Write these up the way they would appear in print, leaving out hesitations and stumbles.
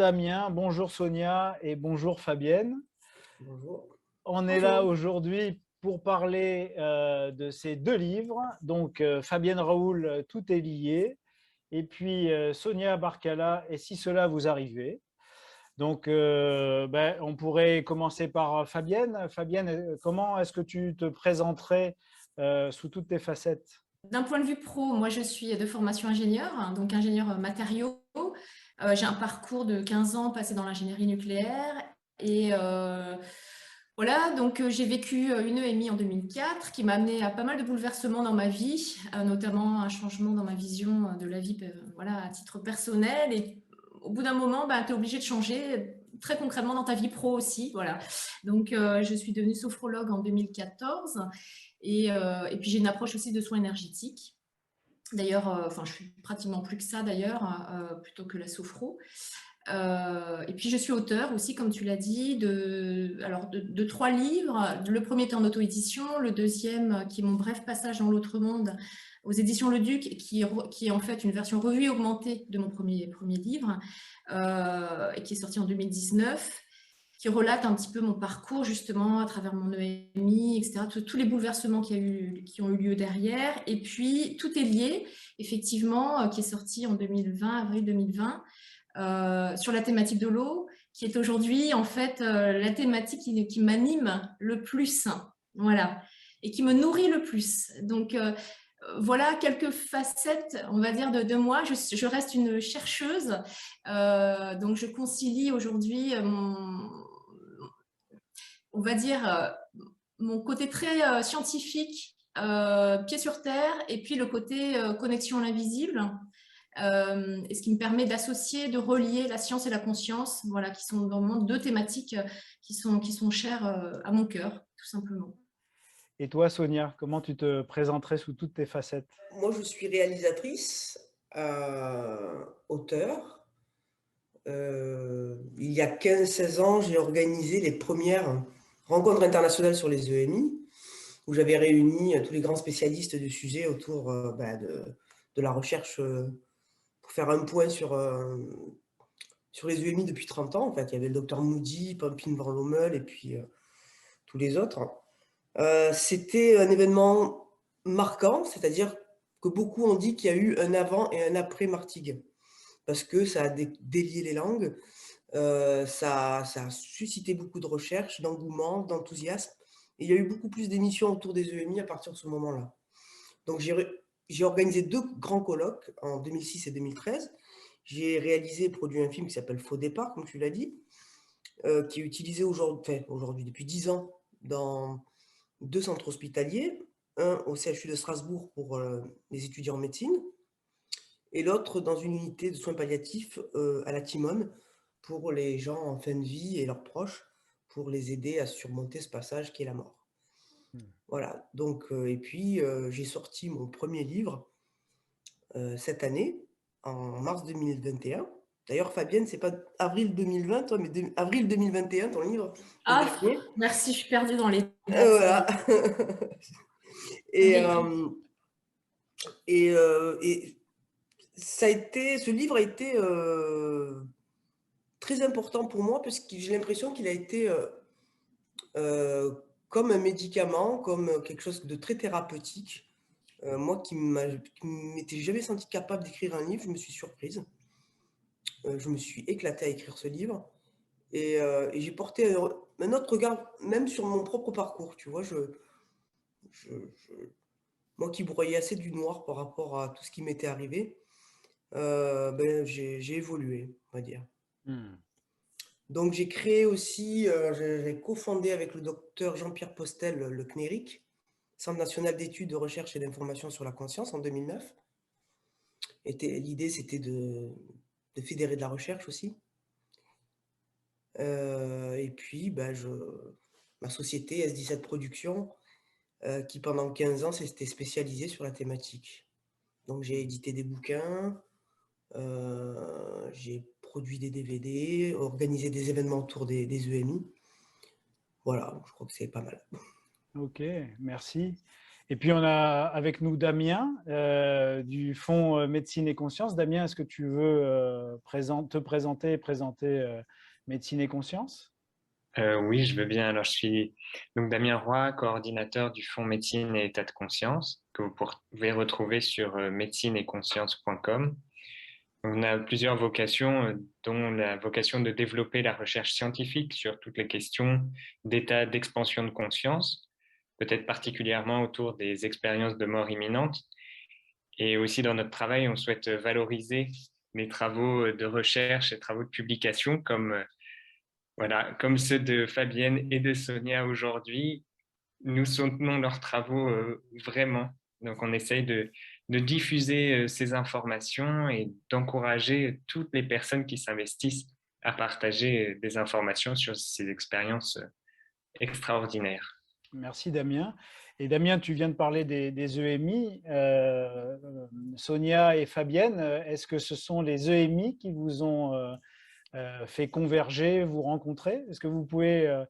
Damien, bonjour Sonia et bonjour Fabienne. Bonjour. On est là Bonjour. aujourd'hui pour parler de ces deux livres. Donc Fabienne Raoul, Tout est lié, et puis Sonia Barkala, Et si cela vous arrivait. Donc on pourrait commencer par Fabienne. Fabienne, comment est-ce que tu te présenterais sous toutes tes facettes? D'un point de vue pro, moi je suis de formation ingénieur, hein, donc ingénieur matériaux. J'ai un parcours de 15 ans passé dans l'ingénierie nucléaire et voilà, donc j'ai vécu une EMI en 2004 qui m'a amené à pas mal de bouleversements dans ma vie, notamment un changement dans ma vision de la vie voilà, à titre personnel. Et au bout d'un moment, tu es obligé de changer très concrètement dans ta vie pro aussi. Voilà. Donc je suis devenue sophrologue en 2014 et puis j'ai une approche aussi de soins énergétiques. D'ailleurs, enfin, je suis pratiquement plus que ça d'ailleurs, plutôt que la sophro. Et puis je suis auteure aussi, comme tu l'as dit, de 3 livres. Le premier était en auto-édition, le deuxième, qui est mon bref passage dans l'autre monde, aux éditions Le Duc, qui est en fait une version revue et augmentée de mon premier livre, et qui est sorti en 2019, qui relate un petit peu mon parcours justement à travers mon EMI, etc., tous les bouleversements qui ont eu lieu derrière. Et puis Tout est lié, effectivement, qui est sorti en 2020, avril 2020, sur la thématique de l'eau, qui est aujourd'hui en fait la thématique qui m'anime le plus, voilà, et qui me nourrit le plus. Donc voilà quelques facettes, on va dire, de moi. Je reste une chercheuse, donc je concilie aujourd'hui on va dire, mon côté très scientifique, pied sur terre, et puis le côté connexion à l'invisible. Et ce qui me permet d'associer, de relier la science et la conscience, voilà, qui sont vraiment deux thématiques qui sont chères à mon cœur, tout simplement. Et toi, Sonia, comment tu te présenterais sous toutes tes facettes? Moi, je suis réalisatrice, auteure. Il y a 15-16 ans, j'ai organisé les premières rencontres internationales sur les EMI, où j'avais réuni tous les grands spécialistes du sujet autour de la recherche pour faire un point sur les EMI depuis 30 ans. En fait, il y avait le docteur Moody, Pampine Van Lommel et puis tous les autres. C'était un événement marquant, c'est-à-dire que beaucoup ont dit qu'il y a eu un avant et un après Martigues, parce que ça a délié les langues, ça a suscité beaucoup de recherches, d'engouement, d'enthousiasme, et il y a eu beaucoup plus d'émissions autour des EMI à partir de ce moment-là. Donc j'ai organisé 2 grands colloques en 2006 et 2013. J'ai réalisé et produit un film qui s'appelle Faux départ, comme tu l'as dit, qui est utilisé aujourd'hui depuis 10 ans dans 2 centres hospitaliers, un au CHU de Strasbourg pour les étudiants en médecine, et l'autre dans une unité de soins palliatifs à la Timone pour les gens en fin de vie et leurs proches, pour les aider à surmonter ce passage qui est la mort. Voilà, donc, et puis j'ai sorti mon premier livre cette année, en mars 2021. D'ailleurs, Fabienne, c'est pas avril 2020, toi, mais avril 2021, ton livre, le Ah, dernier. merci, je suis perdue dans les dates, ça y Voilà. est. Et, Oui. et ce livre a été très important pour moi parce que j'ai l'impression qu'il a été comme un médicament, comme quelque chose de très thérapeutique. Moi qui ne m'étais jamais sentie capable d'écrire un livre, je me suis surprise. Je me suis éclatée à écrire ce livre et j'ai porté un autre regard même sur mon propre parcours. Tu vois, je, moi qui broyais assez du noir par rapport à tout ce qui m'était arrivé, j'ai évolué, on va dire. Hmm. Donc j'ai créé aussi, j'ai cofondé avec le docteur Jean-Pierre Postel le CNERIC, Centre national d'études, de recherche et d'information sur la conscience, en 2009. L'idée, c'était de fédérer de la recherche aussi. Et puis, ma société S17 Productions, qui pendant 15 ans s'était spécialisée sur la thématique. Donc j'ai édité des bouquins, j'ai produit des DVD, organisé des événements autour des EMI. Voilà, je crois que c'est pas mal. Ok, merci. Et puis, on a avec nous Damien du Fonds Médecine et Conscience. Damien, est-ce que tu veux te présenter et présenter Médecine et Conscience? Oui, je veux bien. Alors, je suis donc Damien Roy, coordinateur du Fonds Médecine et État de Conscience, que vous pouvez retrouver sur médecinetconscience.com. On a plusieurs vocations, dont la vocation de développer la recherche scientifique sur toutes les questions d'état d'expansion de conscience, peut-être particulièrement autour des expériences de mort imminente. Et aussi dans notre travail, on souhaite valoriser les travaux de recherche et travaux de publication comme ceux de Fabienne et de Sonia aujourd'hui. Nous soutenons leurs travaux vraiment. Donc, on essaye de diffuser ces informations et d'encourager toutes les personnes qui s'investissent à partager des informations sur ces expériences extraordinaires. Merci Damien. Et Damien, tu viens de parler des EMI. Sonia et Fabienne, est-ce que ce sont les EMI qui vous ont fait converger, vous rencontrer? Est-ce que vous pouvez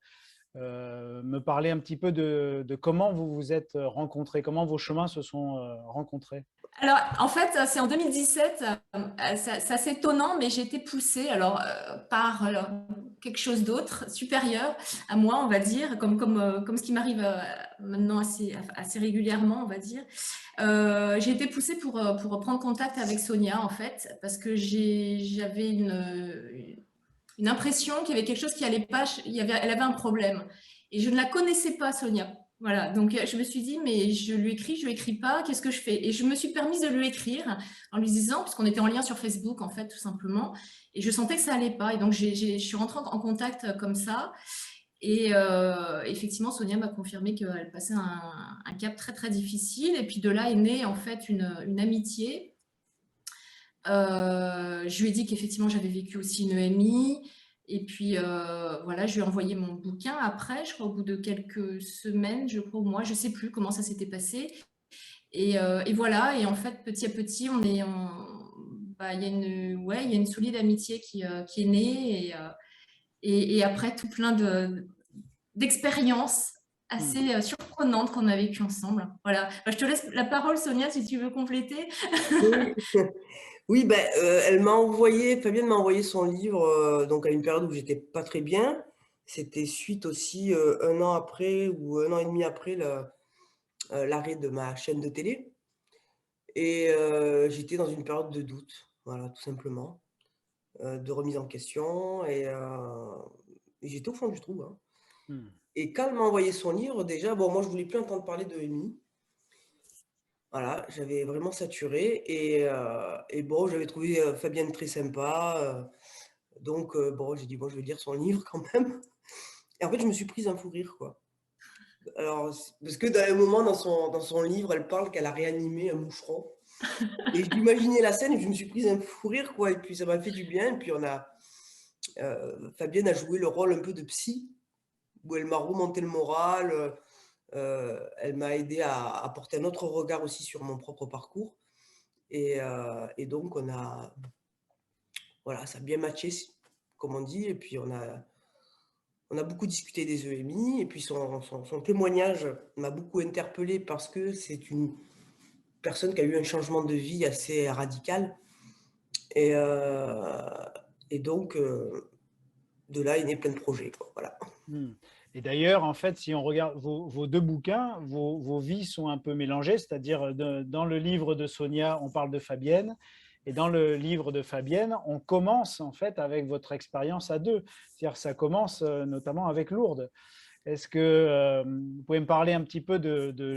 me parler un petit peu de comment vous vous êtes rencontrés, comment vos chemins se sont rencontrés? Alors, en fait, c'est en 2017, c'est assez étonnant, mais j'ai été poussée par quelque chose d'autre, supérieur à moi, on va dire, comme ce qui m'arrive maintenant assez régulièrement, on va dire. J'ai été poussée pour prendre contact avec Sonia, en fait, parce que j'avais une impression qu'il y avait quelque chose qui allait pas, elle avait un problème. Et je ne la connaissais pas, Sonia. Voilà, donc je me suis dit, mais je lui écris pas, qu'est-ce que je fais? Et je me suis permise de lui écrire en lui disant, parce qu'on était en lien sur Facebook, en fait, tout simplement, et je sentais que ça allait pas. Et donc, je suis rentrée en contact comme ça. Et effectivement, Sonia m'a confirmé qu'elle passait un cap très, très difficile. Et puis de là est née, en fait, une amitié. Je lui ai dit qu'effectivement, j'avais vécu aussi une EMI. Et puis, voilà, je lui ai envoyé mon bouquin après, je crois, au bout de quelques semaines, je crois, au mois, je ne sais plus comment ça s'était passé. Et voilà, et en fait, petit à petit, il y a une solide amitié qui est née. Et après, tout plein d'expériences assez surprenantes qu'on a vécues ensemble. Voilà. Je te laisse la parole, Sonia, si tu veux compléter. Oui, oui ben, Fabienne m'a envoyé son livre donc à une période où j'étais pas très bien. C'était suite aussi un an après ou un an et demi après l'arrêt de ma chaîne de télé. Et j'étais dans une période de doute, voilà, tout simplement, de remise en question. Et j'étais au fond du trou. Hein. Et quand elle m'a envoyé son livre, déjà, bon, moi, je voulais plus entendre parler de EMI. Voilà, j'avais vraiment saturé. Et bon, j'avais trouvé Fabienne très sympa. Donc, bon, j'ai dit, bon, je vais lire son livre quand même. Et en fait, je me suis prise un fou rire, quoi. Alors, parce que dans un moment, dans son livre, elle parle qu'elle a réanimé un moucheron. Et j'imaginais la scène et je me suis prise un fou rire, quoi. Et puis, ça m'a fait du bien. Et puis, Fabienne a joué le rôle un peu de psy, où elle m'a remonté le moral. Elle m'a aidé à apporter un autre regard aussi sur mon propre parcours. Et donc, voilà, ça a bien matché, comme on dit. Et puis, on a beaucoup discuté des EMI. Et puis, son témoignage m'a beaucoup interpellée parce que c'est une personne qui a eu un changement de vie assez radical. Et donc, de là est né plein de projets, quoi. Voilà. Et d'ailleurs, en fait, si on regarde vos deux bouquins, vos vies sont un peu mélangées, c'est-à-dire dans le livre de Sonia, on parle de Fabienne, et dans le livre de Fabienne, on commence en fait avec votre expérience à deux. C'est-à-dire que ça commence notamment avec Lourdes. Est-ce que vous pouvez me parler un petit peu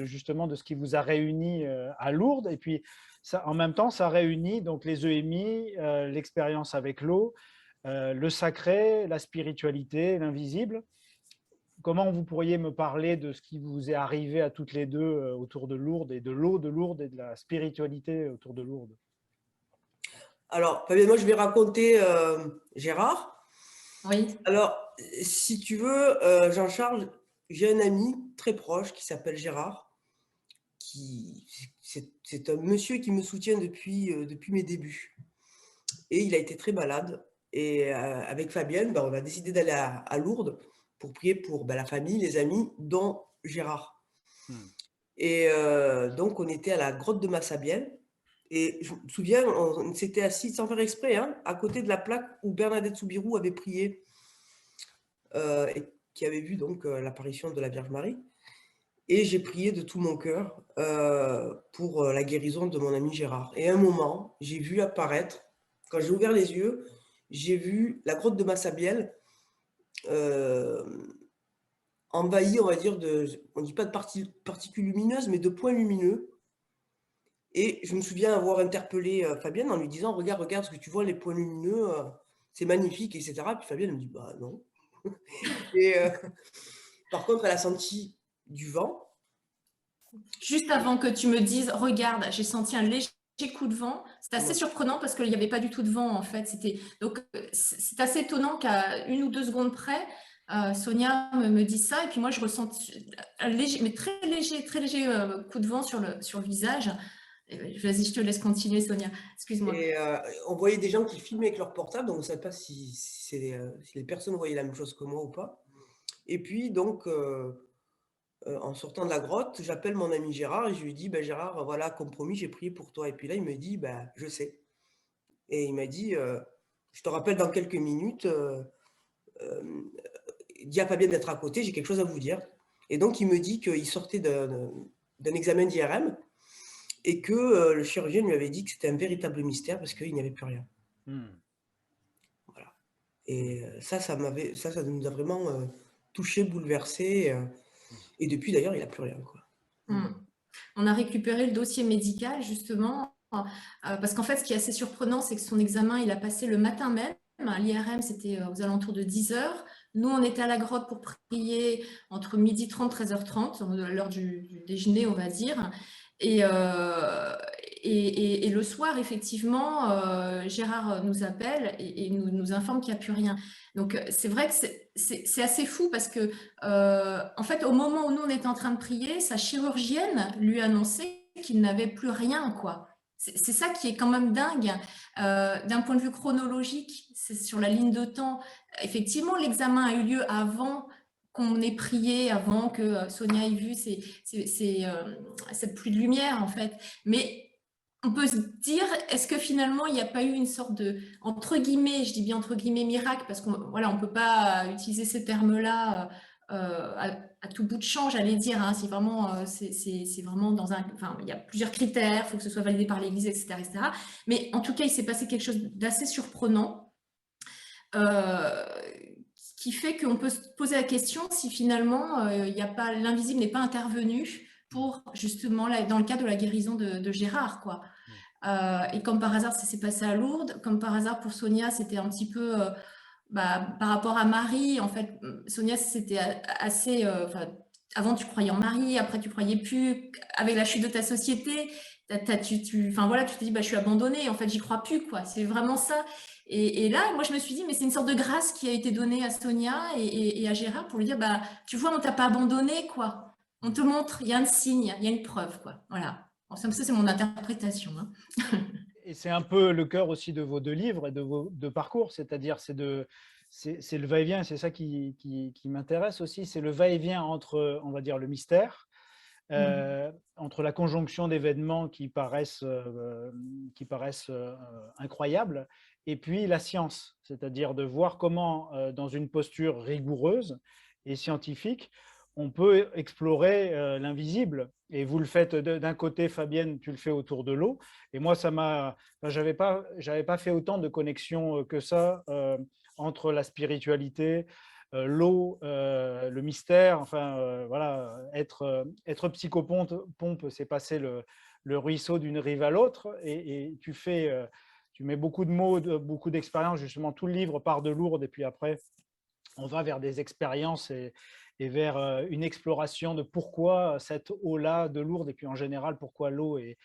justement de ce qui vous a réuni à Lourdes? Et puis, ça, en même temps, ça réunit donc les EMI, l'expérience avec l'eau, le sacré, la spiritualité, l'invisible. Comment vous pourriez me parler de ce qui vous est arrivé à toutes les deux autour de Lourdes et de l'eau de Lourdes et de la spiritualité autour de Lourdes? Alors, Fabienne, moi, je vais raconter Gérard. Oui. Alors, si tu veux, Jean-Charles, j'ai un ami très proche qui s'appelle Gérard. C'est un monsieur qui me soutient depuis mes débuts. Et il a été très malade. Et avec Fabienne, on a décidé d'aller à Lourdes pour prier pour la famille, les amis, dont Gérard. Et donc, on était à la grotte de Massabielle. Et je me souviens, on s'était assis sans faire exprès, hein, à côté de la plaque où Bernadette Soubirous avait prié et qui avait vu donc l'apparition de la Vierge Marie. Et j'ai prié de tout mon cœur pour la guérison de mon ami Gérard. Et à un moment, j'ai vu apparaître, quand j'ai ouvert les yeux, j'ai vu la grotte de Massabielle envahie, on va dire, on ne dit pas de particules lumineuses, mais de points lumineux. Et je me souviens avoir interpellé Fabienne en lui disant, regarde ce que tu vois, les points lumineux, c'est magnifique, etc. Puis Fabienne me dit, bah non. Et par contre, elle a senti du vent. Juste avant que tu me dises, regarde, j'ai senti un léger coup de vent. C'est assez surprenant parce qu'il n'y avait pas du tout de vent en fait. Donc c'est assez étonnant qu'à 1 ou 2 secondes près, Sonia me dise ça et puis moi je ressens un léger, mais très léger coup de vent sur le visage. Vas-y, je te laisse continuer, Sonia. Excuse-moi. Et on voyait des gens qui filmaient avec leur portable, donc on ne savait pas si les personnes voyaient la même chose que moi ou pas. Et puis donc, en sortant de la grotte, j'appelle mon ami Gérard et je lui dis, bah, Gérard, voilà, compromis, j'ai prié pour toi. Et puis là, il me dit, bah, je sais. Et il m'a dit, je te rappelle dans quelques minutes, dis à Fabienne d'être à côté, j'ai quelque chose à vous dire. Et donc, il me dit qu'il sortait d'un examen d'IRM et que le chirurgien lui avait dit que c'était un véritable mystère parce qu'il n'y avait plus rien. Voilà. Et ça nous a vraiment touchés, bouleversés. Et depuis, d'ailleurs, il n'a plus rien, quoi. On a récupéré le dossier médical, justement, parce qu'en fait, ce qui est assez surprenant, c'est que son examen, il a passé le matin même. L'IRM, c'était aux alentours de 10 h. Nous, on était à la grotte pour prier entre 12h30 et 13h30, à l'heure du déjeuner, on va dire. Et le soir, effectivement, Gérard nous appelle et nous informe qu'il n'y a plus rien. Donc, c'est vrai que c'est assez fou parce que, en fait, au moment où nous, on était en train de prier, sa chirurgienne lui annonçait qu'il n'avait plus rien, quoi. C'est ça qui est quand même dingue. D'un point de vue chronologique, c'est sur la ligne de temps. Effectivement, l'examen a eu lieu avant qu'on ait prié, avant que Sonia ait vu cette pluie de lumière, en fait. Mais on peut se dire, est-ce que finalement, il n'y a pas eu une sorte de, entre guillemets, je dis bien entre guillemets, miracle, parce qu'on voilà, on peut pas utiliser ces termes-là à tout bout de champ, j'allais dire. Hein, c'est vraiment dans un, enfin, il y a plusieurs critères, il faut que ce soit validé par l'Église, etc., etc. Mais en tout cas, il s'est passé quelque chose d'assez surprenant. Qui fait qu'on peut se poser la question si finalement l'invisible n'est pas intervenu pour justement dans le cadre de la guérison de Gérard, quoi. Et comme par hasard, ça s'est passé à Lourdes. Comme par hasard pour Sonia, c'était un petit peu par rapport à Marie. En fait, Sonia, c'était assez. Avant, tu croyais en Marie, après, tu croyais plus. Avec la chute de ta société, enfin voilà, tu te dis, bah, je suis abandonnée. En fait, j'y crois plus, quoi. C'est vraiment ça. Et là, moi, je me suis dit, mais c'est une sorte de grâce qui a été donnée à Sonia et à Gérard pour lui dire, bah, tu vois, on t'a pas abandonné, quoi. On te montre, il y a un signe, il y a une preuve, quoi. Voilà. Bon, ça, c'est mon interprétation. Hein. Et c'est un peu le cœur aussi de vos 2 livres et de vos 2 parcours, c'est-à-dire c'est le va-et-vient, c'est ça qui m'intéresse aussi, c'est le va-et-vient entre, on va dire, le mystère, entre la conjonction d'événements qui paraissent incroyables, et puis la science, c'est-à-dire de voir comment, dans une posture rigoureuse et scientifique, on peut explorer l'invisible. Et vous le faites d'un côté, Fabienne, tu le fais autour de l'eau. Et moi, j'avais pas fait autant de connexions que ça entre la spiritualité, l'eau, le mystère. Enfin, voilà, être psychopompe, c'est passer le ruisseau d'une rive à l'autre. Et tu mets beaucoup de mots, beaucoup d'expériences. Justement, tout le livre part de Lourdes et puis après, on va vers des expériences et vers une exploration de pourquoi cette eau-là de Lourdes et puis en général pourquoi l'eau est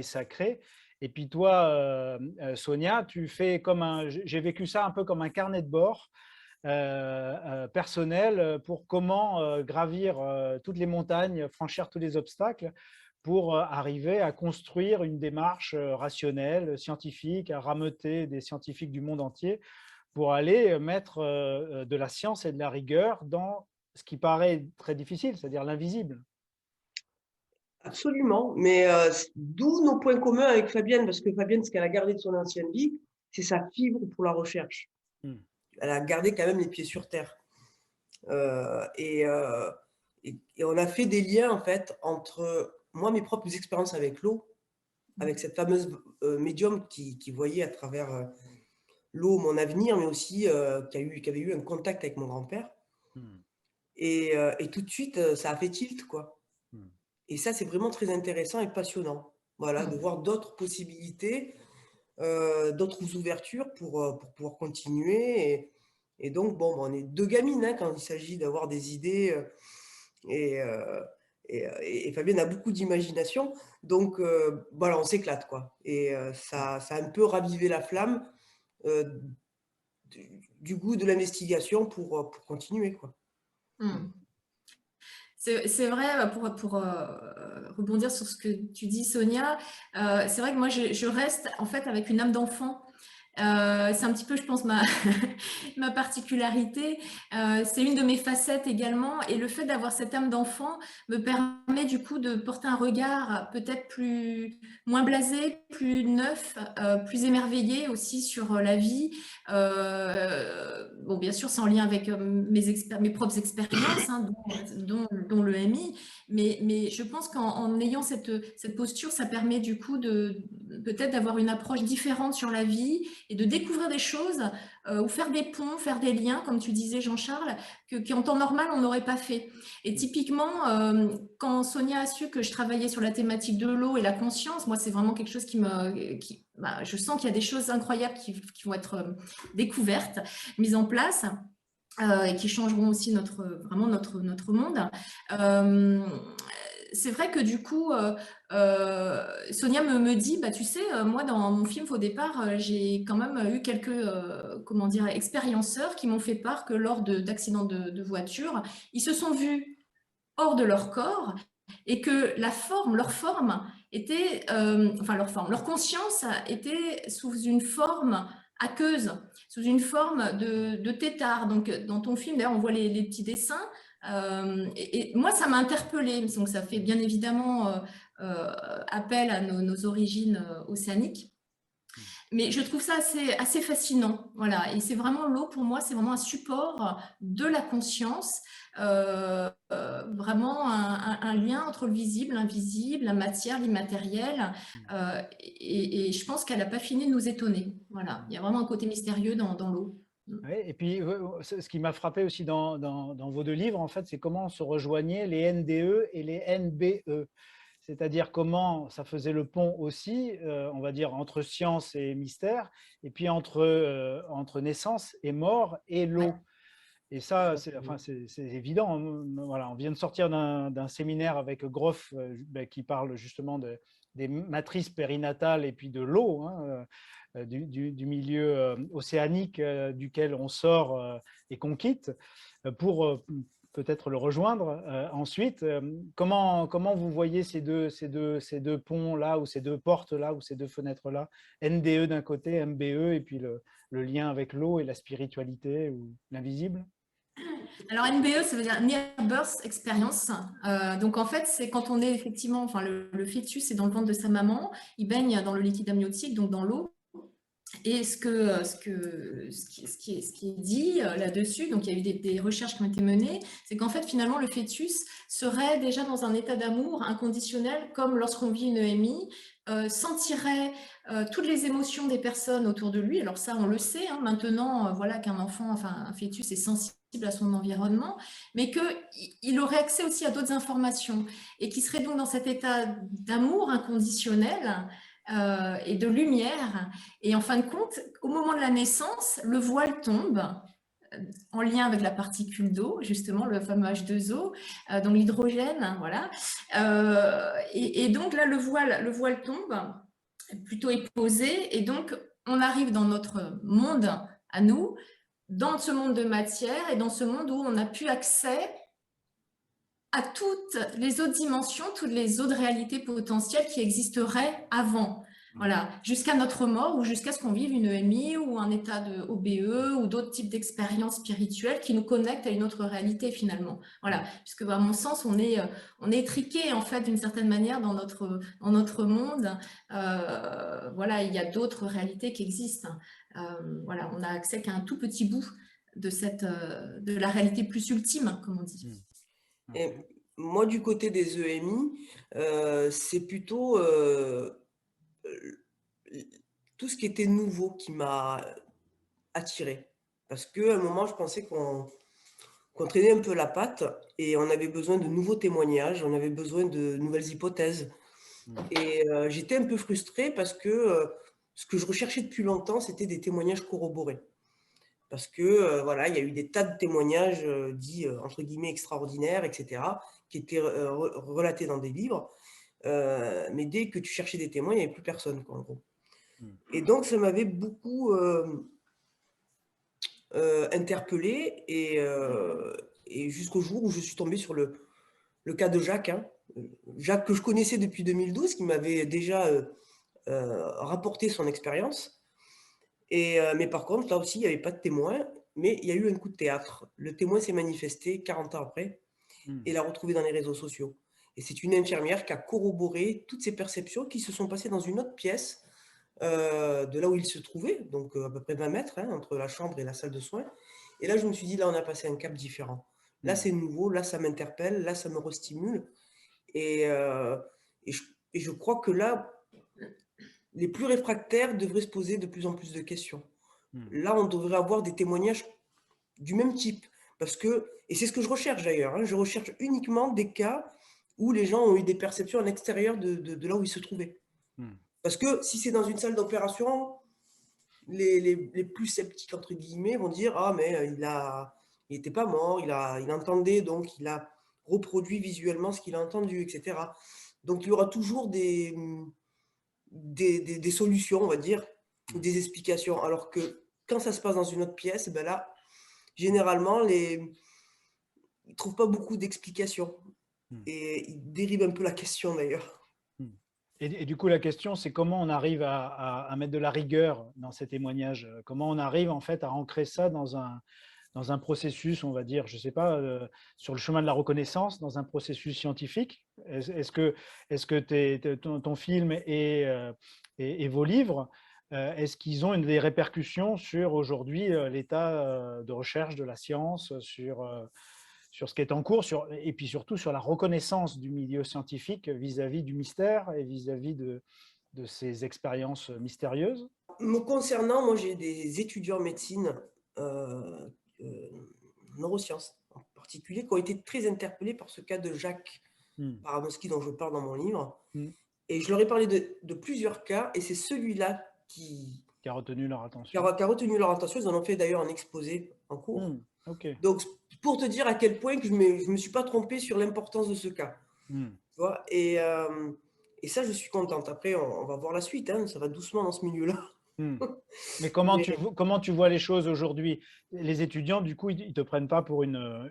sacrée. Et puis toi, Sonia, j'ai vécu ça un peu comme un carnet de bord personnel pour comment gravir toutes les montagnes, franchir tous les obstacles pour arriver à construire une démarche rationnelle, scientifique, à rameuter des scientifiques du monde entier pour aller mettre de la science et de la rigueur dans ce qui paraît très difficile, c'est-à-dire l'invisible. absolument. Mais d'où nos points communs avec Fabienne, parce que Fabienne, ce qu'elle a gardé de son ancienne vie, c'est sa fibre pour la recherche. Elle a gardé quand même les pieds sur terre. Et on a fait des liens, en fait, entre moi, mes propres expériences avec l'eau, avec cette fameuse médium qui voyait à travers l'eau mon avenir, mais aussi qui avait eu un contact avec mon grand-père. Et tout de suite, ça a fait tilt, quoi. Et ça, c'est vraiment très intéressant et passionnant. Voilà, de voir d'autres possibilités, d'autres ouvertures pour pouvoir continuer. Et donc, bon, on est deux gamines hein, quand il s'agit d'avoir des idées. Et Fabienne a beaucoup d'imagination. Donc, voilà, on s'éclate, quoi. Et ça a un peu ravivé la flamme du goût de l'investigation pour continuer, quoi. C'est vrai, pour rebondir sur ce que tu dis, Sonia, c'est vrai que moi, je reste en fait avec une âme d'enfant. C'est un petit peu, je pense, ma particularité. C'est une de mes facettes également. Et le fait d'avoir cette âme d'enfant me permet du coup de porter un regard peut-être moins blasé, plus neuf, plus émerveillé aussi sur la vie. Bon, bien sûr, c'est en lien avec mes propres expériences, hein, dont l'EMI. Mais je pense qu'en ayant cette posture, ça permet du coup peut-être d'avoir une approche différente sur la vie et de découvrir des choses ou faire des ponts, faire des liens, comme tu disais Jean-Charles, qu'en temps normal, on n'aurait pas fait. Et typiquement, quand Sonia a su que je travaillais sur la thématique de l'eau et la conscience, moi, c'est vraiment quelque chose je sens qu'il y a des choses incroyables qui vont être découvertes, mises en place. Et qui changeront aussi vraiment notre monde. C'est vrai que du coup, Sonia me dit, tu sais, moi dans mon film au départ, j'ai quand même eu quelques expérienceurs qui m'ont fait part que lors d'accidents de voiture, ils se sont vus hors de leur corps et que leur forme était, leur conscience était sous une forme aqueuse, sous une forme de tétard. Donc, dans ton film, d'ailleurs, on voit les petits dessins. Et moi, ça m'a interpellée. Donc, ça fait bien évidemment appel à nos origines océaniques. Mais je trouve ça assez fascinant. Voilà. Et c'est vraiment l'eau, pour moi, c'est vraiment un support de la conscience. Vraiment un lien entre le visible, l'invisible, la matière, l'immatériel. Et je pense qu'elle n'a pas fini de nous étonner. Voilà. Il y a vraiment un côté mystérieux dans l'eau. Oui, et puis, ce qui m'a frappé aussi dans vos deux livres, en fait, c'est comment se rejoignaient les NDE et les NBE. C'est-à-dire comment ça faisait le pont aussi, on va dire, entre science et mystère, et puis entre naissance et mort et l'eau. Ouais. Et ça, c'est évident. Voilà, on vient de sortir d'un séminaire avec Groff qui parle justement des matrices périnatales et puis de l'eau, hein, du milieu océanique duquel on sort et qu'on quitte pour peut-être le rejoindre ensuite. Comment vous voyez ces deux ponts-là, ou ces deux portes-là, ou ces deux fenêtres-là, NDE d'un côté, MBE, et puis le lien avec l'eau et la spiritualité ou l'invisible? Alors NBE, ça veut dire Near Birth Experience. Donc en fait, c'est quand on est effectivement, le fœtus est dans le ventre de sa maman, il baigne dans le liquide amniotique, donc dans l'eau. Et ce qui est dit là-dessus, donc il y a eu des recherches qui ont été menées, c'est qu'en fait finalement le fœtus serait déjà dans un état d'amour inconditionnel, comme lorsqu'on vit une EMI, sentirait toutes les émotions des personnes autour de lui. Alors ça, on le sait hein, maintenant, voilà qu'un enfant, un fœtus est sensible à son environnement, mais qu'il aurait accès aussi à d'autres informations et qui serait donc dans cet état d'amour inconditionnel et de lumière. Et en fin de compte, au moment de la naissance, le voile tombe en lien avec la particule d'eau, justement, le fameux H2O, donc l'hydrogène, voilà. Et donc là, le voile tombe, plutôt est posé, et donc on arrive dans notre monde à nous, dans ce monde de matière, et dans ce monde où on n'a plus accès à toutes les autres dimensions, toutes les autres réalités potentielles qui existeraient avant. Voilà, jusqu'à notre mort ou jusqu'à ce qu'on vive une EMI ou un état de OBE ou d'autres types d'expériences spirituelles qui nous connectent à une autre réalité finalement. Voilà, puisque à mon sens, on est étriqué en fait d'une certaine manière dans notre monde. Voilà, il y a d'autres réalités qui existent. Voilà, on n'a accès qu'à un tout petit bout de la réalité plus ultime, comme on dit. Et moi, du côté des EMI, c'est plutôt tout ce qui était nouveau qui m'a attiré. Parce qu'à un moment, je pensais qu'on traînait un peu la patte et on avait besoin de nouveaux témoignages, on avait besoin de nouvelles hypothèses. Et j'étais un peu frustrée parce que ce que je recherchais depuis longtemps, c'était des témoignages corroborés. Parce que voilà, il y a eu des tas de témoignages dits entre guillemets extraordinaires, etc., qui étaient relatés dans des livres. Mais dès que tu cherchais des témoins, il n'y avait plus personne, quoi, en gros. Et donc, ça m'avait beaucoup interpellée et jusqu'au jour où je suis tombée sur le cas de Jacques. Hein. Jacques, que je connaissais depuis 2012, qui m'avait déjà rapporté son expérience. Mais par contre, là aussi, il n'y avait pas de témoin, mais il y a eu un coup de théâtre. Le témoin s'est manifesté 40 ans après et l'a retrouvé dans les réseaux sociaux. Et c'est une infirmière qui a corroboré toutes ces perceptions qui se sont passées dans une autre pièce de là où il se trouvait, donc à peu près 20 mètres hein, entre la chambre et la salle de soins. Et là, je me suis dit, là, on a passé un cap différent. Là, c'est nouveau, là, ça m'interpelle, là, ça me restimule. Et je crois que là, les plus réfractaires devraient se poser de plus en plus de questions. Là, on devrait avoir des témoignages du même type. Parce que, et c'est ce que je recherche d'ailleurs, hein, je recherche uniquement des cas où les gens ont eu des perceptions à l'extérieur de là où ils se trouvaient. Parce que si c'est dans une salle d'opération, les plus sceptiques, entre guillemets, vont dire « Ah, mais il n'était pas mort, il entendait, donc il a reproduit visuellement ce qu'il a entendu, etc. » Donc, il y aura toujours des solutions, on va dire, des explications. Alors que quand ça se passe dans une autre pièce, ben là, généralement, ils ne trouvent pas beaucoup d'explications. Et ils dérivent un peu la question, d'ailleurs. Et du coup, la question, c'est comment on arrive à mettre de la rigueur dans ces témoignages? Comment on arrive en fait à ancrer ça dans un processus, on va dire, je ne sais pas, sur le chemin de la reconnaissance, dans un processus scientifique? Est-ce que ton film et vos livres, est-ce qu'ils ont des répercussions sur aujourd'hui l'état de recherche de la science, sur ce qui est en cours, et puis surtout sur la reconnaissance du milieu scientifique vis-à-vis du mystère et vis-à-vis de ces expériences mystérieuses? Me concernant, moi j'ai des étudiants en médecine, neurosciences en particulier, qui ont été très interpellés par ce cas de Jacques Baranowski dont je parle dans mon livre. Et je leur ai parlé de plusieurs cas, et c'est celui-là qui a retenu leur attention. Qui a retenu leur attention. Ils en ont fait d'ailleurs un exposé en cours. Okay. Donc, pour te dire à quel point que je ne me suis pas trompée sur l'importance de ce cas. Tu vois, et ça, je suis contente. Après, on va voir la suite. Hein, ça va doucement dans ce milieu-là. Mais comment tu vois les choses aujourd'hui? Les étudiants, du coup, ils ne te prennent pas pour une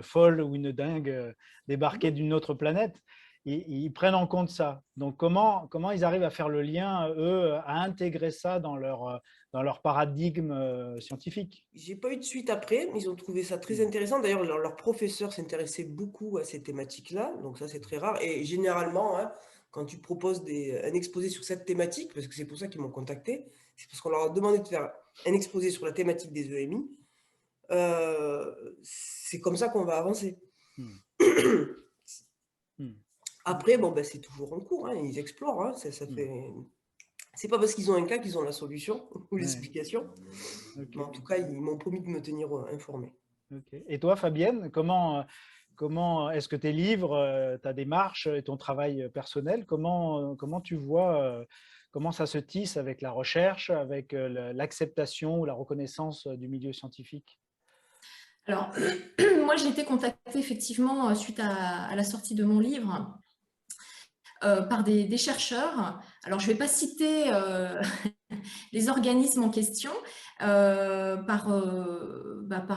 folle ou une dingue débarquée d'une autre planète. Ils prennent en compte ça. Donc, comment ils arrivent à faire le lien, eux, à intégrer ça dans leur paradigme scientifique? J'ai pas eu de suite après, mais ils ont trouvé ça très intéressant. D'ailleurs, leur professeur s'intéressait beaucoup à ces thématiques-là, donc ça, c'est très rare. Et généralement, hein, quand tu proposes un exposé sur cette thématique, parce que c'est pour ça qu'ils m'ont contacté, c'est parce qu'on leur a demandé de faire un exposé sur la thématique des EMI, c'est comme ça qu'on va avancer. Après, bon, ben, c'est toujours en cours, hein, ils explorent. Hein, c'est pas parce qu'ils ont un cas qu'ils ont la solution ou l'explication. Okay. Mais en tout cas, ils m'ont promis de me tenir informé. Okay. Et toi, Fabienne, comment est-ce que tes livres, ta démarche et ton travail personnel, comment tu vois comment ça se tisse avec la recherche, avec l'acceptation ou la reconnaissance du milieu scientifique? Alors, moi, j'ai été contactée effectivement suite à la sortie de mon livre par des chercheurs. Alors, je ne vais pas citer les organismes en question par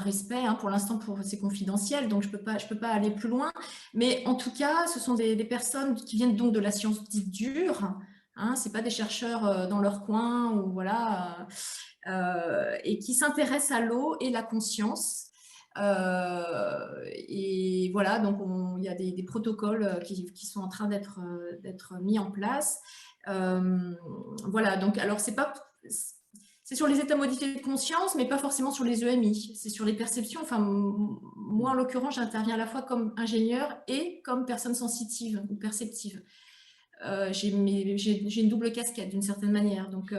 respect. Hein, pour l'instant, c'est confidentiel, donc je peux pas aller plus loin. Mais en tout cas, ce sont des personnes qui viennent donc de la science dite dure, Hein, ce n'est pas des chercheurs dans leur coin ou voilà, et qui s'intéressent à l'eau et la conscience. Et voilà, donc il y a des protocoles qui sont en train d'être mis en place. Voilà, donc alors c'est sur les états modifiés de conscience, mais pas forcément sur les EMI. C'est sur les perceptions. Enfin, moi, en l'occurrence, j'interviens à la fois comme ingénieur et comme personne sensitive ou perceptive. J'ai une double casquette d'une certaine manière. Donc,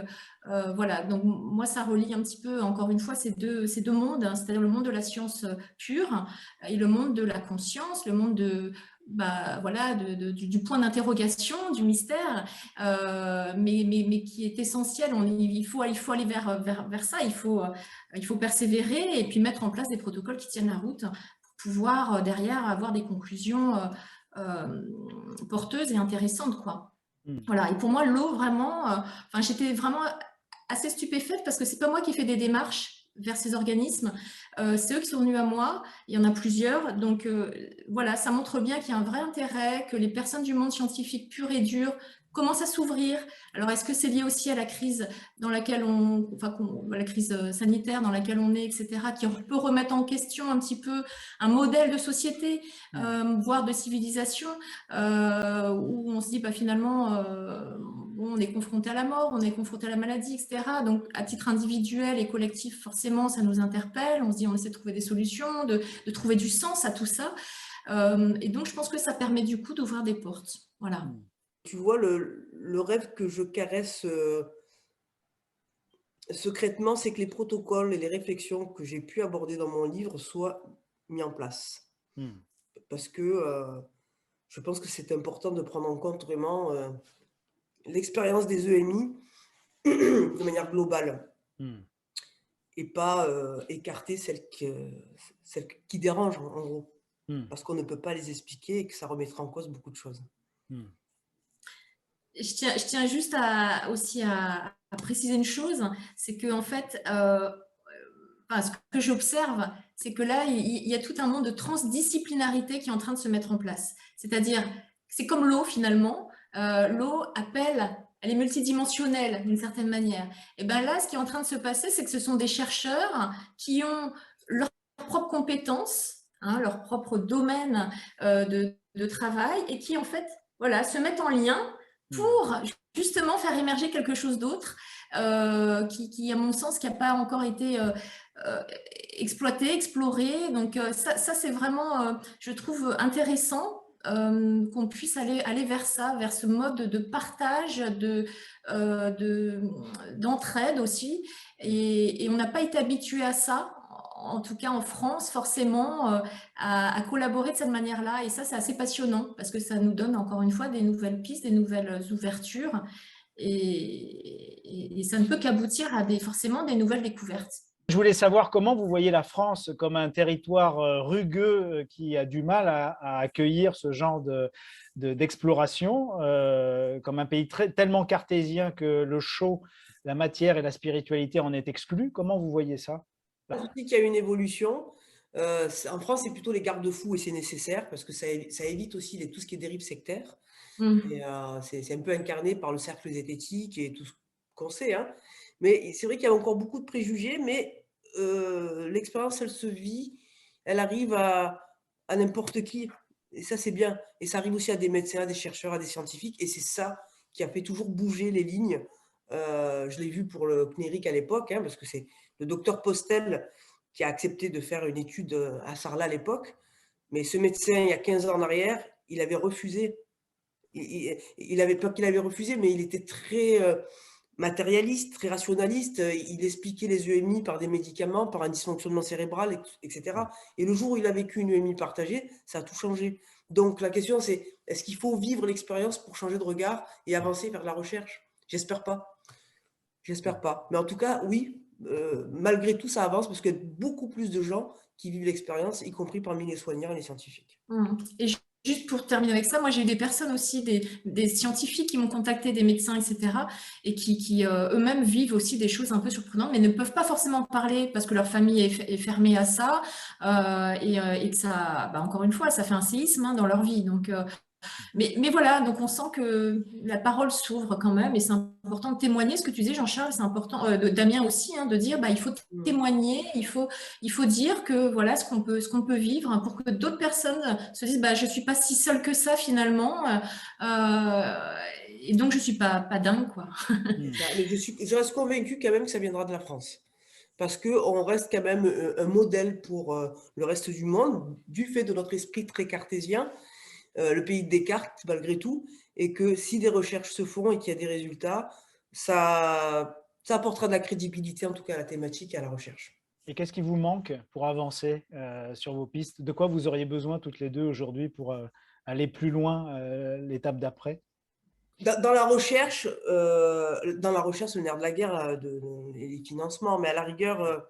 voilà. Donc, moi, ça relie un petit peu, encore une fois, ces deux mondes, hein, c'est-à-dire le monde de la science pure et le monde de la conscience, le monde voilà, du point d'interrogation, du mystère, mais qui est essentiel. Il faut aller vers ça. Il faut persévérer et puis mettre en place des protocoles qui tiennent la route pour pouvoir derrière avoir des conclusions porteuse et intéressante, quoi. Voilà. Et pour moi, l'eau, vraiment, j'étais vraiment assez stupéfaite parce que c'est pas moi qui ai fait des démarches vers ces organismes, c'est eux qui sont venus à moi. Il y en a plusieurs, donc voilà, ça montre bien qu'il y a un vrai intérêt, que les personnes du monde scientifique pur et dur commencent à s'ouvrir. Alors, est-ce que c'est lié aussi à la crise dans laquelle la crise sanitaire dans laquelle on est, etc., qui peut remettre en question un petit peu un modèle de société, voire de civilisation, où on se dit, finalement, on est confronté à la mort, on est confronté à la maladie, etc. Donc, à titre individuel et collectif, forcément, ça nous interpelle. On se dit, on essaie de trouver des solutions, de trouver du sens à tout ça. Et donc, je pense que ça permet du coup d'ouvrir des portes. Voilà. Tu vois, le rêve que je caresse secrètement, c'est que les protocoles et les réflexions que j'ai pu aborder dans mon livre soient mis en place. Parce que je pense que c'est important de prendre en compte vraiment l'expérience des EMI de manière globale et pas écarter celles qui dérangent, en gros. Parce qu'on ne peut pas les expliquer et que ça remettra en cause beaucoup de choses. Je tiens juste aussi à préciser une chose, c'est que en fait, ce que j'observe, c'est que là, il y a tout un monde de transdisciplinarité qui est en train de se mettre en place. C'est-à-dire, c'est comme l'eau finalement. L'eau elle est multidimensionnelle d'une certaine manière. Et bien là, ce qui est en train de se passer, c'est que ce sont des chercheurs qui ont leurs propres compétences, leur propre domaine de travail et qui en fait, voilà, se mettent en lien pour justement faire émerger quelque chose d'autre qui, à mon sens, qui n'a pas encore été exploité, exploré. Donc ça c'est vraiment, je trouve intéressant qu'on puisse aller vers ça, vers ce mode de partage, d'entraide aussi. Et on n'a pas été habitué à ça, en tout cas en France, forcément, à collaborer de cette manière-là. Et ça, c'est assez passionnant parce que ça nous donne encore une fois des nouvelles pistes, des nouvelles ouvertures. Et ça ne peut qu'aboutir à forcément des nouvelles découvertes. Je voulais savoir comment vous voyez la France comme un territoire rugueux qui a du mal à accueillir ce genre d'exploration, comme un pays tellement cartésien que le chaud, la matière et la spiritualité en est exclus. Comment vous voyez ça? Je pense qu'il y a une évolution. En France, c'est plutôt les garde-fous et c'est nécessaire parce que ça évite aussi tout ce qui est dérive sectaire. C'est un peu incarné par le cercle zététique et tout ce qu'on sait. Hein. Mais c'est vrai qu'il y a encore beaucoup de préjugés, mais l'expérience, elle se vit, elle arrive à n'importe qui. Et ça, c'est bien. Et ça arrive aussi à des médecins, à des chercheurs, à des scientifiques. Et c'est ça qui a fait toujours bouger les lignes. Je l'ai vu pour le CNERIC à l'époque, hein, parce que c'est le docteur Postel qui a accepté de faire une étude à Sarlat à l'époque. Mais ce médecin, il y a 15 ans en arrière, il avait refusé. Il avait pas qu'il avait refusé, mais il était très matérialiste, très rationaliste. Il expliquait les EMI par des médicaments, par un dysfonctionnement cérébral, etc. Et le jour où il a vécu une EMI partagée, ça a tout changé. Donc la question, c'est est-ce qu'il faut vivre l'expérience pour changer de regard et avancer vers la recherche? J'espère pas. J'espère pas. Mais en tout cas, oui, malgré tout, ça avance parce qu'il y a beaucoup plus de gens qui vivent l'expérience, y compris parmi les soignants et les scientifiques. Et juste pour terminer avec ça, moi j'ai eu des personnes aussi, des scientifiques qui m'ont contacté, des médecins, etc. et qui eux-mêmes vivent aussi des choses un peu surprenantes, mais ne peuvent pas forcément parler parce que leur famille est fermée à ça et que ça, encore une fois, ça fait un séisme dans leur vie. Donc Mais voilà, donc on sent que la parole s'ouvre quand même et c'est important de témoigner. Ce que tu disais, Jean-Charles, c'est important, Damien aussi, hein, de dire il faut témoigner, il faut dire que voilà ce qu'on peut vivre, hein, pour que d'autres personnes se disent je ne suis pas si seule que ça finalement. Et donc je ne suis pas dingue, quoi. Mais je reste convaincue quand même que ça viendra de la France. Parce qu'on reste quand même un modèle pour le reste du monde, du fait de notre esprit très cartésien, le pays de Descartes malgré tout, et que si des recherches se font et qu'il y a des résultats, ça apportera de la crédibilité en tout cas à la thématique et à la recherche. Et qu'est-ce qui vous manque pour avancer sur vos pistes? De quoi vous auriez besoin toutes les deux aujourd'hui pour aller plus loin, l'étape d'après? Dans la recherche, le nerf de la guerre, les financements, mais à la rigueur,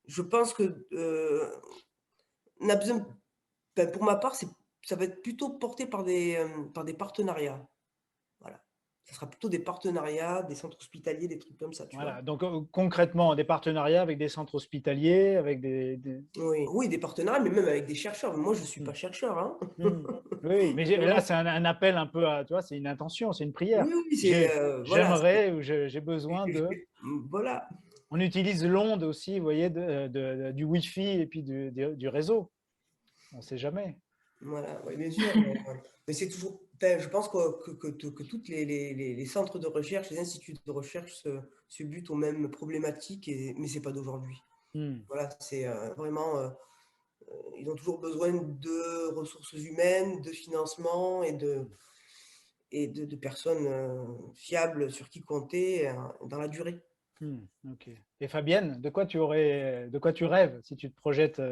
je pense que on a besoin, pour ma part, ça va être plutôt porté par des partenariats. Voilà. Ça sera plutôt des partenariats, des centres hospitaliers, des trucs comme ça. Voilà. Donc concrètement, des partenariats avec des centres hospitaliers, avec Oui, des partenariats, mais même avec des chercheurs. Moi, je ne suis pas chercheur. Hein. Oui, mais là, c'est un appel un peu à, tu vois, c'est une intention, c'est une prière. Oui, j'aimerais ou j'ai besoin de… Voilà. On utilise l'onde aussi, vous voyez, du Wi-Fi et puis du réseau. On ne sait jamais. Voilà, oui, bien sûr. Mais c'est toujours… je pense que tous les centres de recherche, les instituts de recherche se butent aux mêmes problématiques, mais ce n'est pas d'aujourd'hui. Voilà, c'est vraiment… ils ont toujours besoin de ressources humaines, de financement et de personnes fiables sur qui compter dans la durée. Ok. Et Fabienne, de quoi tu rêves si tu te projettes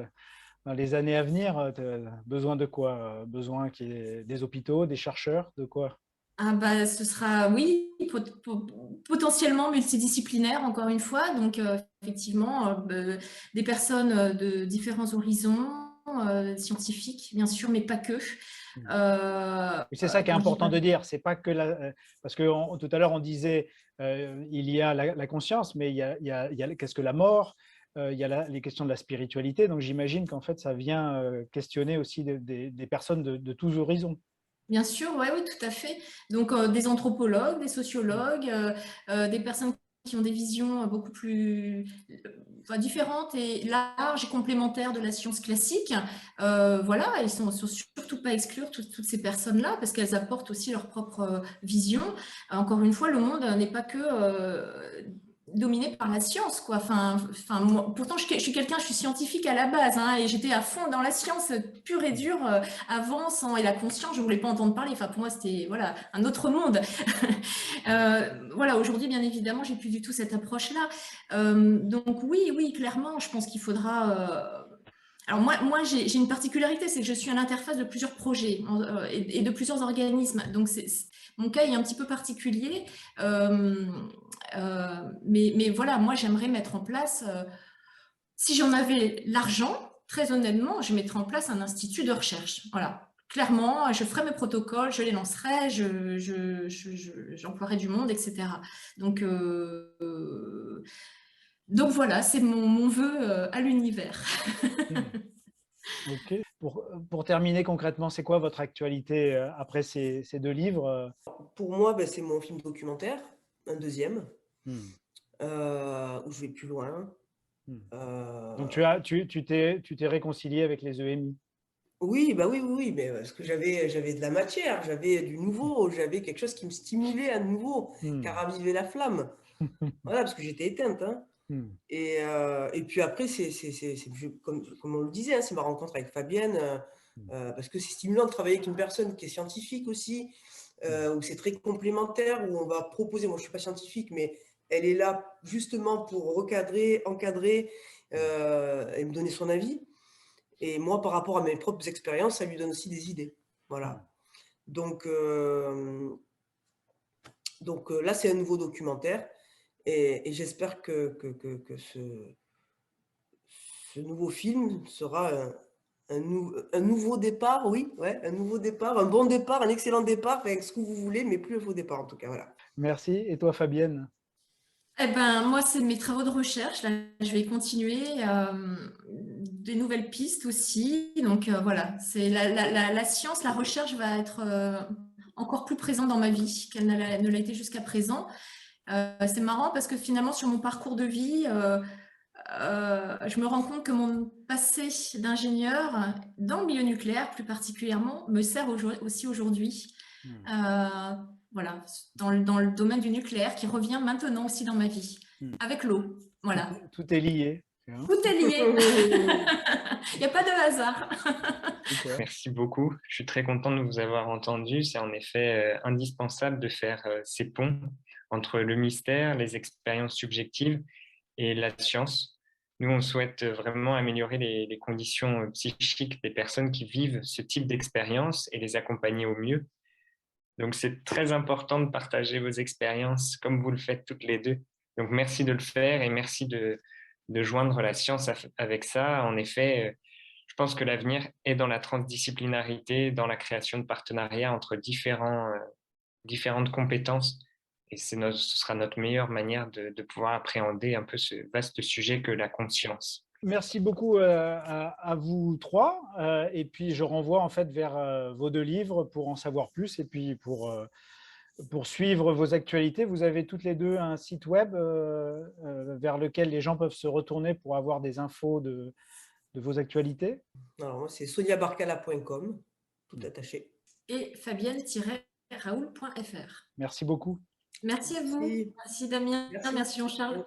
dans les années à venir? Tu as besoin de quoi? Besoin qu'il y ait des hôpitaux, des chercheurs, de quoi? Ce sera, oui, potentiellement multidisciplinaire, encore une fois. Donc, effectivement, des personnes de différents horizons, scientifiques, bien sûr, mais pas que. C'est ça qui est important de dire. C'est pas que parce que tout à l'heure, on disait il y a la conscience, mais il y a qu'est-ce que la mort? Il y a les questions de la spiritualité. Donc, j'imagine qu'en fait, ça vient questionner aussi des personnes de tous horizons. Bien sûr, oui, tout à fait. Donc, des anthropologues, des sociologues, des personnes qui ont des visions beaucoup plus différentes et larges et complémentaires de la science classique. Voilà, elles ne sont surtout pas exclure toutes ces personnes-là parce qu'elles apportent aussi leur propre vision. Encore une fois, le monde n'est pas que… dominé par la science, quoi. Moi, pourtant, je suis quelqu'un, je suis scientifique à la base, hein, et j'étais à fond dans la science pure et dure avant, et la conscience, je voulais pas entendre parler. Enfin, pour moi, c'était voilà un autre monde. Voilà, aujourd'hui, bien évidemment, j'ai plus du tout cette approche-là. Donc oui, clairement, je pense qu'il faudra. Alors moi j'ai une particularité, c'est que je suis à l'interface de plusieurs projets et de plusieurs organismes. Donc mon cas est un petit peu particulier. Mais voilà, moi j'aimerais mettre en place, si j'en avais l'argent, très honnêtement, je mettrais en place un institut de recherche. Voilà. Clairement, je ferai mes protocoles, je les lancerai, j'emploierai du monde, etc. Donc voilà, c'est mon vœu à l'univers. Ok. Pour terminer concrètement, c'est quoi votre actualité après ces deux livres? Pour moi, c'est mon film documentaire, un deuxième, où je vais plus loin. Donc tu t'es réconcilié avec les EMI? Oui, oui, mais parce que j'avais de la matière, j'avais du nouveau, j'avais quelque chose qui me stimulait à nouveau, qui ravivait la flamme. Voilà, parce que j'étais éteinte. Hein. Et puis après, comme on le disait, hein, c'est ma rencontre avec Fabienne, parce que c'est stimulant de travailler avec une personne qui est scientifique aussi, où c'est très complémentaire, où on va proposer, moi je ne suis pas scientifique, mais elle est là justement pour recadrer, encadrer et me donner son avis. Et moi, par rapport à mes propres expériences, ça lui donne aussi des idées. Voilà. Donc là, c'est un nouveau documentaire. Et j'espère que ce nouveau film sera un nouveau départ, oui, ouais, un nouveau départ, un bon départ, un excellent départ, avec ce que vous voulez, mais plus un faux départ en tout cas. Voilà. Merci. Et toi, Fabienne? Moi, c'est mes travaux de recherche. Là, je vais continuer des nouvelles pistes aussi. Donc, voilà, c'est la science, la recherche va être encore plus présente dans ma vie qu'elle ne l'a été jusqu'à présent. C'est marrant parce que finalement, sur mon parcours de vie, je me rends compte que mon passé d'ingénieur, dans le milieu nucléaire plus particulièrement, me sert aussi aujourd'hui. Voilà, dans le domaine du nucléaire qui revient maintenant aussi dans ma vie, avec l'eau. Voilà. Tout est lié. Tout est lié. Il n'y a pas de hasard. Merci beaucoup. Je suis très content de vous avoir entendu. C'est en effet indispensable de faire ces ponts entre le mystère, les expériences subjectives et la science. Nous, on souhaite vraiment améliorer les conditions psychiques des personnes qui vivent ce type d'expérience et les accompagner au mieux. Donc, c'est très important de partager vos expériences comme vous le faites toutes les deux. Donc, merci de le faire et merci de joindre la science avec ça. En effet, je pense que l'avenir est dans la transdisciplinarité, dans la création de partenariats entre différentes compétences. Et ce sera notre meilleure manière de pouvoir appréhender un peu ce vaste sujet que la conscience. Merci beaucoup à vous trois. Et puis, je renvoie en fait vers vos 2 livres pour en savoir plus et puis pour suivre vos actualités. Vous avez toutes les 2 un site web vers lequel les gens peuvent se retourner pour avoir des infos de vos actualités. Alors, moi, c'est soniabarcala.com, tout attaché. Et fabienne-raoul.fr. Merci beaucoup. Merci à vous. Merci Damien. Merci Jean-Charles.